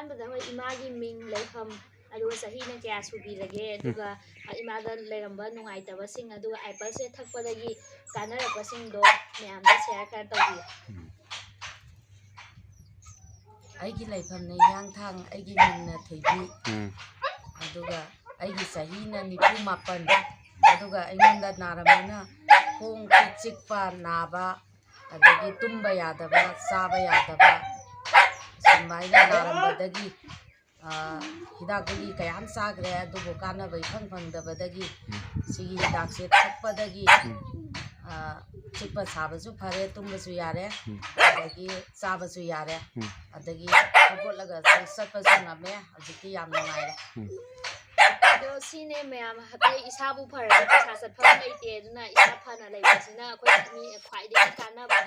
ꯑꯍꯥꯟꯕꯗ ꯍꯣꯏ ꯏꯃꯥꯒꯤ ꯃꯤꯡ ꯂꯩꯐꯝ ꯑꯗꯨꯒ ꯆꯍꯤꯅ ꯀꯌꯥ ꯁꯨꯕꯤꯔꯒꯦ ꯑꯗꯨꯒ ꯏꯃꯥꯗ ꯂꯩꯔꯝꯕ ꯅꯨꯡꯉꯥꯏꯇꯕꯁꯤꯡ ꯑꯗꯨꯒ ꯑꯦꯄꯜꯁꯦ ꯊꯛꯄꯗꯒꯤ ꯀꯥꯟꯅꯔꯛꯄꯁꯤꯡꯗꯣ ꯃꯌꯥꯝꯗ ꯁꯦꯌꯔ ꯈꯔ ꯇꯧꯕꯤꯌꯨ꯫ ꯑꯩꯒꯤ ꯂꯩꯐꯝꯅ ꯍꯤꯌꯥꯡꯊꯥꯡ, ꯑꯩꯒꯤ ꯃꯤꯡꯅ ꯊꯣꯏꯕꯤ, ꯑꯗꯨꯒ ꯑꯩꯒꯤ ꯆꯍꯤꯅ 94, ꯑꯗꯨꯒ ꯑꯩꯉꯣꯟꯗ ꯅꯥꯔꯝꯕꯅ ꯈꯣꯡ ꯈꯨꯠ ꯆꯤꯛꯄ ꯅꯥꯕ ꯑꯗꯒꯤ ꯇꯨꯝꯕ ꯌꯥꯗꯕ ꯆꯥꯕ ꯌꯥꯗꯕ ꯁꯨꯃꯥꯏꯅ ꯅꯥꯔꯝꯕꯗꯒꯤ ꯍꯤꯗꯥꯛ ꯒꯨꯂꯤ ꯀꯌꯥꯝ ꯆꯥꯈ꯭ꯔꯦ ꯑꯗꯨꯕꯨ ꯀꯥꯟꯅꯕ ꯏꯐꯪ ꯐꯪꯗꯕꯗꯒꯤ ꯁꯤꯒꯤ ꯍꯤꯗꯥꯛꯁꯦ ꯊꯛꯄꯗꯒꯤ ꯆꯤꯛꯄ ꯁꯥꯕꯁꯨ ꯐꯔꯦ, ꯇꯨꯝꯕꯁꯨ ꯌꯥꯔꯦ, ꯑꯗꯒꯤ ꯆꯥꯕꯁꯨ ꯌꯥꯔꯦ, ꯑꯗꯒꯤ ꯍꯧꯒꯠꯂꯒ ꯆꯠꯄꯁꯨ ꯉꯝꯃꯦ, ꯍꯧꯖꯤꯛꯇꯤ ꯌꯥꯝ ꯅꯨꯡꯉꯥꯏꯔꯦ꯫ ꯑꯗꯣ ꯁꯤꯅꯦ ꯃꯌꯥꯝ ꯑꯩꯈꯣꯏ ꯏꯁꯥꯕꯨ ꯐꯔꯒ ꯄꯩꯁꯥ ꯆꯠꯐꯝ ꯂꯩꯇꯦ, ꯑꯗꯨꯅ ꯏꯁꯥ ꯐꯅ ꯂꯩꯕꯁꯤꯅ ꯑꯩꯈꯣꯏ ꯈ꯭ꯋꯥꯏꯗꯒꯤ ꯀꯥꯟꯅꯕ